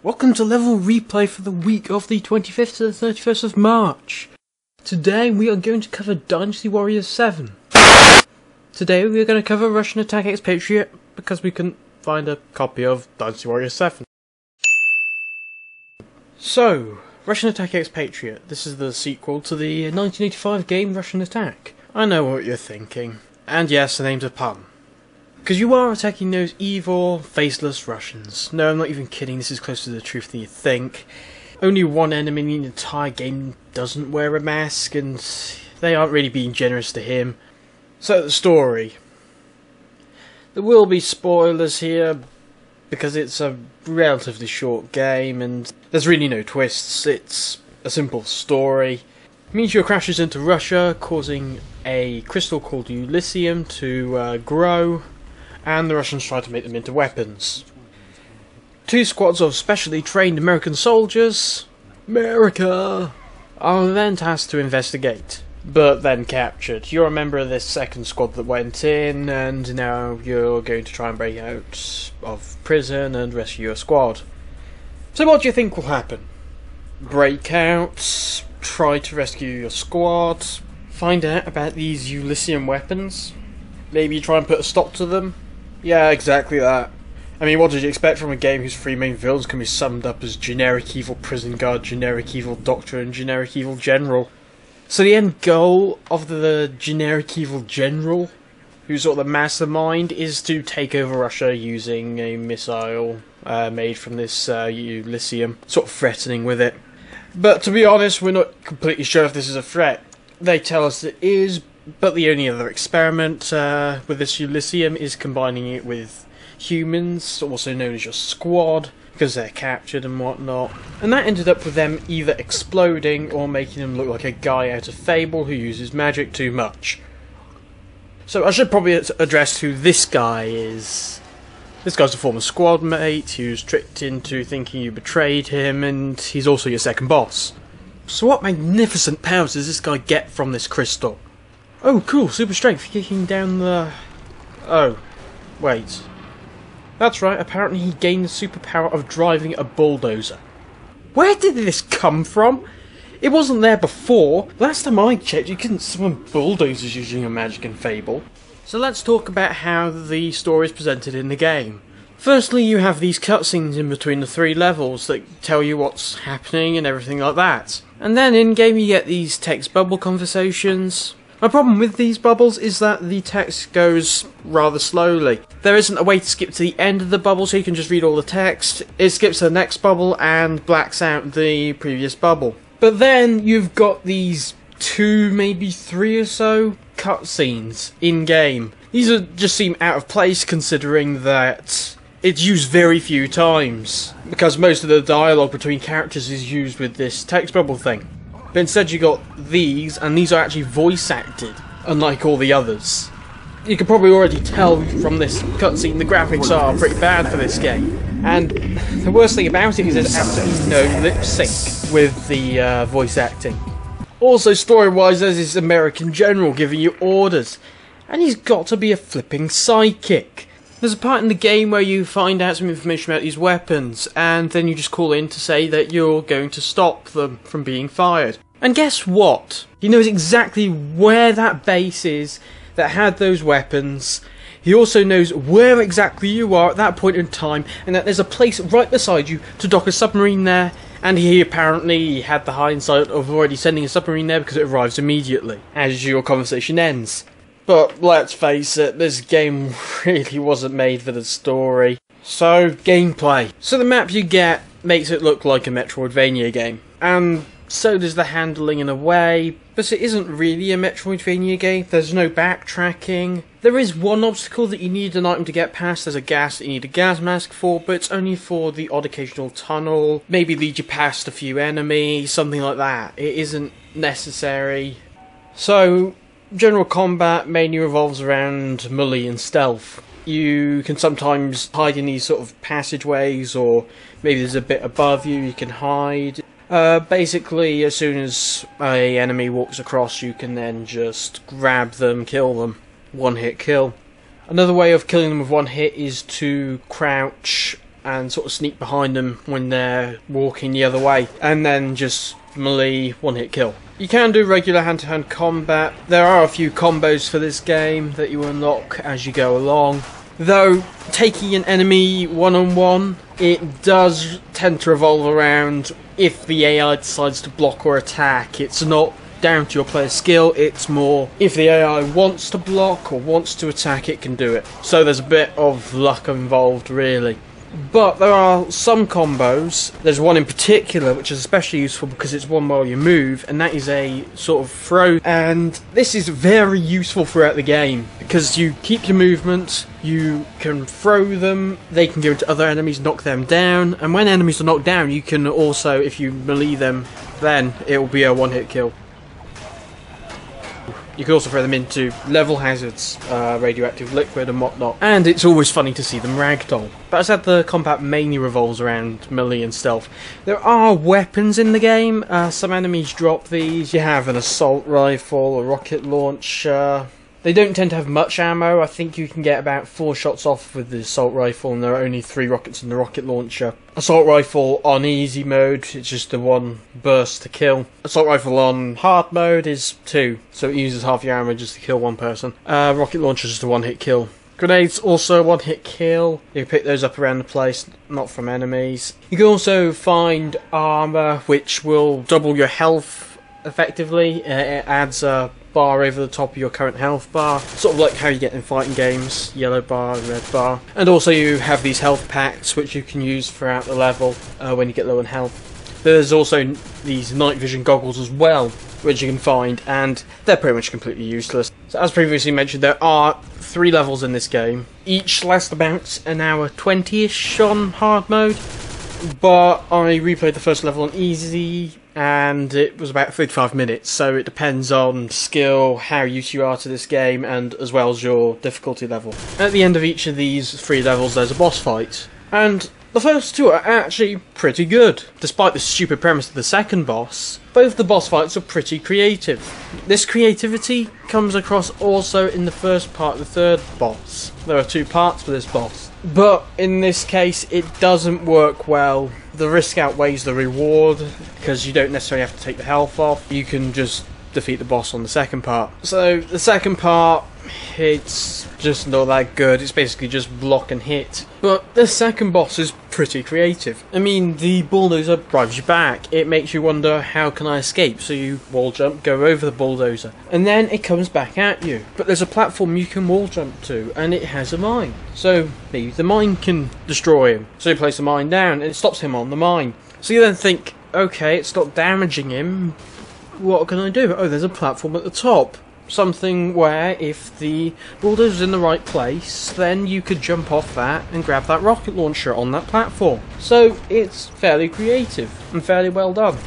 Welcome to level replay for the week of the 25th to the 31st of March. Today we are going to cover Dynasty Warriors 7. Today we are going to cover Russian Attack Ex-Patriot because we couldn't find a copy of Dynasty Warriors 7. So, Russian Attack Ex-Patriot. This is the sequel to the 1985 game Russian Attack. I know what you're thinking. And yes, the name's a pun. Because you are attacking those evil, faceless Russians. No, I'm not even kidding, this is closer to the truth than you think. Only one enemy in the entire game doesn't wear a mask, and they aren't really being generous to him. So, the story. There will be spoilers here, because it's a relatively short game, and there's really no twists. It's a simple story. Meteor crashes into Russia, causing a crystal called Elysium to grow, and the Russians try to make them into weapons. Two squads of specially trained American soldiers, America, are then tasked to investigate, but then captured. You're a member of this second squad that went in, and now you're going to try and break out of prison and rescue your squad. So what do you think will happen? Break out, try to rescue your squad, find out about these Elysium weapons, maybe try and put a stop to them? Yeah, exactly that. I mean, what did you expect from a game whose three main villains can be summed up as generic evil prison guard, generic evil doctor, and generic evil general? So the end goal of the generic evil general, who's sort of the mastermind, is to take over Russia using a missile made from this Elysium, sort of threatening with it. But to be honest, we're not completely sure if this is a threat. They tell us it is, but the only other experiment with this Elysium is combining it with humans, also known as your squad, because they're captured and whatnot. And that ended up with them either exploding or making them look like a guy out of Fable who uses magic too much. So I should probably address who this guy is. This guy's a former squad mate who's tricked into thinking you betrayed him, and he's also your second boss. So what magnificent powers does this guy get from this crystal? Oh, cool, super strength, kicking down the... Oh, wait. That's right, apparently he gained the superpower of driving a bulldozer. Where did this come from? It wasn't there before. Last time I checked, you couldn't summon bulldozers using a magic and Fable. So let's talk about how the story is presented in the game. Firstly, you have these cutscenes in between the three levels that tell you what's happening and everything like that. And then in-game you get these text bubble conversations. My problem with these bubbles is that the text goes rather slowly. There isn't a way to skip to the end of the bubble so you can just read all the text. It skips to the next bubble and blacks out the previous bubble. But then you've got these 2, maybe 3 or so cutscenes in-game. These just seem out of place considering that it's used very few times, because most of the dialogue between characters is used with this text bubble thing. But instead you got these, and these are actually voice acted, unlike all the others. You can probably already tell from this cutscene the graphics are pretty bad for this game. And the worst thing about it is there's absolutely no lip sync with the voice acting. Also, story-wise, there's this American general giving you orders, and he's got to be a flipping sidekick. There's a part in the game where you find out some information about these weapons, and then you just call in to say that you're going to stop them from being fired. And guess what? He knows exactly where that base is that had those weapons. He also knows where exactly you are at that point in time, and that there's a place right beside you to dock a submarine there, and he apparently had the hindsight of already sending a submarine there because it arrives immediately as your conversation ends. But let's face it, this game really wasn't made for the story. So, gameplay. So the map you get makes it look like a Metroidvania game. And so does the handling in a way, but it isn't really a Metroidvania game. There's no backtracking. There is one obstacle that you need an item to get past. There's a gas that you need a gas mask for, but it's only for the odd occasional tunnel. Maybe lead you past a few enemies, something like that. It isn't necessary. So, general combat mainly revolves around melee and stealth. You can sometimes hide in these sort of passageways, or maybe there's a bit above you you can hide. Basically, as soon as an enemy walks across, you can then just grab them, kill them. One hit kill. Another way of killing them with one hit is to crouch and sort of sneak behind them when they're walking the other way, and then just melee one-hit kill. You can do regular hand-to-hand combat. There are a few combos for this game that you unlock as you go along. Though, taking an enemy one-on-one, it does tend to revolve around if the AI decides to block or attack. It's not down to your player's skill, it's more if the AI wants to block or wants to attack, it can do it. So there's a bit of luck involved, really. But there are some combos. There's one in particular which is especially useful because it's one while you move, and that is a sort of throw. And this is very useful throughout the game because you keep your movement, you can throw them, they can go into other enemies, knock them down, and when enemies are knocked down, you can also, if you melee them, then it will be a one-hit kill. You can also throw them into level hazards, radioactive liquid and whatnot. And it's always funny to see them ragdoll. But as I said, the combat mainly revolves around melee and stealth. There are weapons in the game. Some enemies drop these. You have an assault rifle, a rocket launcher. They don't tend to have much ammo. I think you can get about 4 shots off with the assault rifle, and there are only 3 rockets in the rocket launcher. Assault rifle on easy mode, it's just the 1 burst to kill. Assault rifle on hard mode is 2, so it uses half your ammo just to kill 1 person. Rocket launcher is just a 1-hit kill. Grenades also a 1-hit kill. You can pick those up around the place, not from enemies. You can also find armor, which will double your health effectively. It adds a bar over the top of your current health bar, sort of like how you get in fighting games, yellow bar and red bar. And also you have these health packs which you can use throughout the level when you get low in health. There's also these night vision goggles as well, which you can find, and they're pretty much completely useless. So as previously mentioned, there are 3 levels in this game. Each lasts about an hour 20-ish on hard mode, but I replayed the first level on easy, and it was about 35 minutes, so it depends on skill, how used you are to this game, and as well as your difficulty level. At the end of each of these 3 levels there's a boss fight, and the first 2 are actually pretty good. Despite the stupid premise of the second boss, both the boss fights are pretty creative. This creativity comes across also in the first part of the third boss. There are 2 parts for this boss, but in this case it doesn't work well. The risk outweighs the reward, because you don't necessarily have to take the health off. You can just defeat the boss on the second part. So the second part, it's just not that good. It's basically just block and hit. But the second boss is pretty creative. I mean, the bulldozer drives you back. It makes you wonder, how can I escape? So you wall jump, go over the bulldozer, and then it comes back at you. But there's a platform you can wall jump to, and it has a mine. So maybe the mine can destroy him. So you place the mine down, and it stops him on the mine. So you then think, okay, it's not damaging him. What can I do? Oh, there's a platform at the top. Something where if the bulldozer's in the right place, then you could jump off that and grab that rocket launcher on that platform. So it's fairly creative and fairly well done.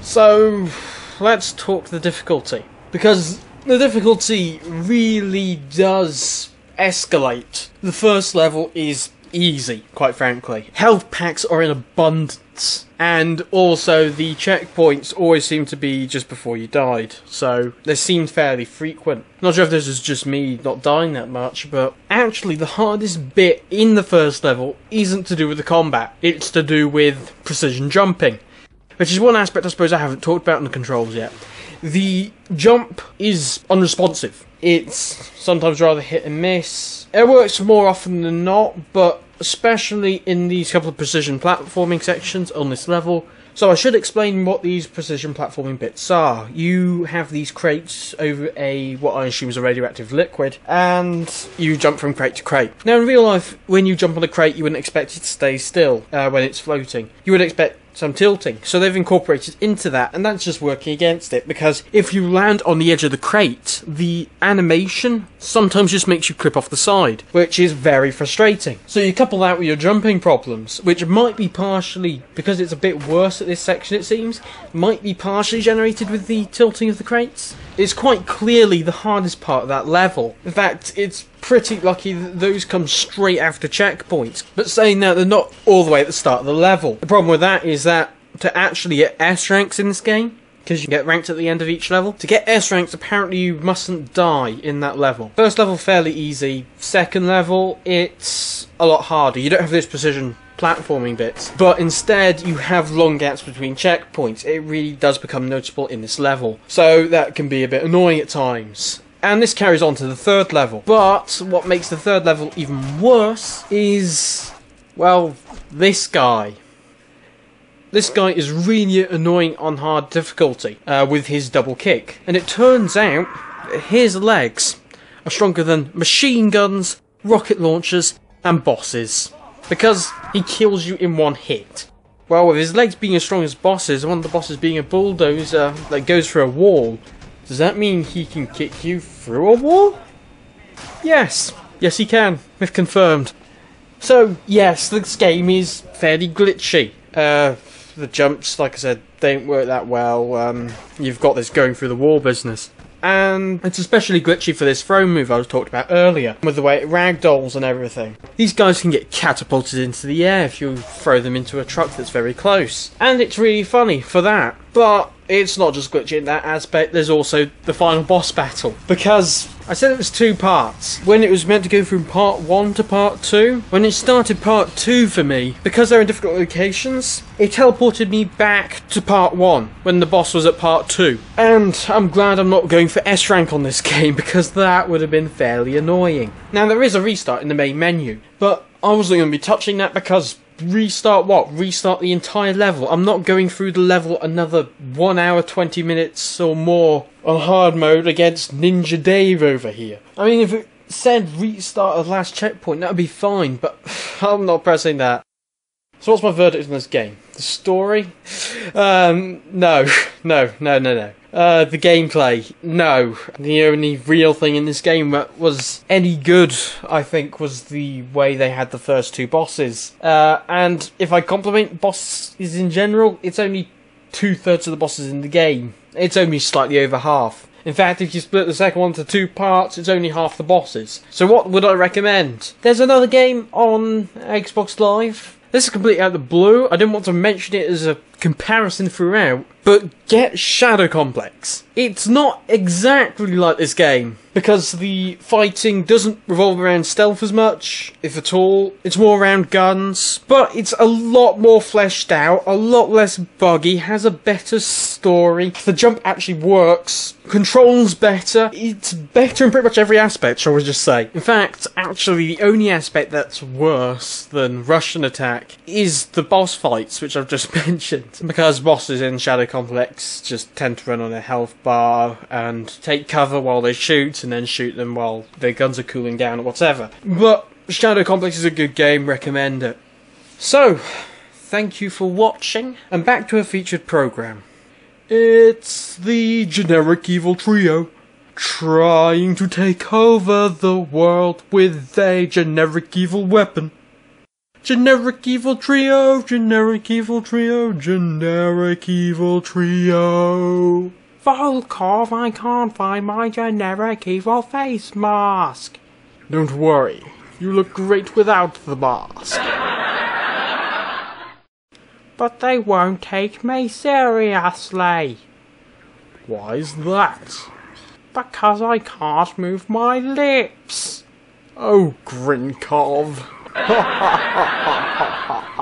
So let's talk the difficulty, because the difficulty really does escalate. The first level is easy, quite frankly. Health packs are in abundance, and also the checkpoints always seem to be just before you died, so they seem fairly frequent. Not sure if this is just me not dying that much, but actually the hardest bit in the first level isn't to do with the combat, it's to do with precision jumping, which is one aspect I suppose I haven't talked about in the controls yet. The jump is unresponsive. It's sometimes rather hit and miss. It works more often than not, but especially in these couple of precision platforming sections on this level. So I should explain what these precision platforming bits are. You have these crates over what I assume is a radioactive liquid, and you jump from crate to crate. Now in real life, when you jump on a crate, you wouldn't expect it to stay still when it's floating. You would expect some tilting, so they've incorporated into that, and that's just working against it, because if you land on the edge of the crate, the animation sometimes just makes you clip off the side, which is very frustrating. So you couple that with your jumping problems, which might be partially, because it's a bit worse at this section it seems, might be partially generated with the tilting of the crates. It's quite clearly the hardest part of that level. In fact, it's pretty lucky that those come straight after checkpoints. But saying that, they're not all the way at the start of the level. The problem with that is that to actually get S ranks in this game, because you get ranked at the end of each level, to get S ranks apparently you mustn't die in that level. First level fairly easy, second level it's a lot harder. You don't have those precision platforming bits, but instead you have long gaps between checkpoints. It really does become noticeable in this level, so that can be a bit annoying at times. And this carries on to the third level. But what makes the third level even worse is, well, this guy. This guy is really annoying on hard difficulty with his double kick. And it turns out his legs are stronger than machine guns, rocket launchers, and bosses. Because he kills you in one hit. Well, with his legs being as strong as bosses, and one of the bosses being a bulldozer that goes through a wall, does that mean he can kick you through a wall? Yes. Yes, he can. Myth confirmed. So, yes, this game is fairly glitchy. The jumps, like I said, don't work that well. You've got this going through the wall business. And it's especially glitchy for this throw move I was talked about earlier, with the way it ragdolls and everything. These guys can get catapulted into the air if you throw them into a truck that's very close. And it's really funny for that. But it's not just glitchy in that aspect, there's also the final boss battle. Because I said it was 2 parts. When it was meant to go from part 1 to part 2, when it started part 2 for me, because they're in difficult locations, it teleported me back to part 1, when the boss was at part 2. And I'm glad I'm not going for S rank on this game, because that would have been fairly annoying. Now there is a restart in the main menu, but I wasn't going to be touching that because restart what? Restart the entire level. I'm not going through the level another 1 hour 20 minutes or more on hard mode against Ninja Dave over here. I mean, if it said restart at the last checkpoint, that would be fine, but I'm not pressing that. So what's my verdict on this game? The story? No. The gameplay? No. The only real thing in this game that was any good, I think, was the way they had the first 2 bosses. And if I compliment bosses in general, it's only 2/3 of the bosses in the game. It's only slightly over half. In fact, if you split the second one into 2 parts, it's only half the bosses. So what would I recommend? There's another game on Xbox Live. This is completely out of the blue. I didn't want to mention it as a comparison throughout, but get Shadow Complex. It's not exactly like this game, because the fighting doesn't revolve around stealth as much, if at all. It's more around guns, but it's a lot more fleshed out, a lot less buggy, has a better story. The jump actually works, controls better, it's better in pretty much every aspect, shall we just say. In fact, actually the only aspect that's worse than Russian Attack is the boss fights, which I've just mentioned. Because bosses in Shadow Complex just tend to run on a health bar and take cover while they shoot, and then shoot them while their guns are cooling down or whatever. But Shadow Complex is a good game, recommend it. So, thank you for watching, and back to a featured programme. It's the generic evil trio, trying to take over the world with a generic evil weapon. Generic evil trio, generic evil trio, generic evil trio. Volkov, I can't find my generic evil face mask. Don't worry, you look great without the mask. But they won't take me seriously. Why's that? Because I can't move my lips. Oh, Grinkov. Ha ha ha ha ha ha.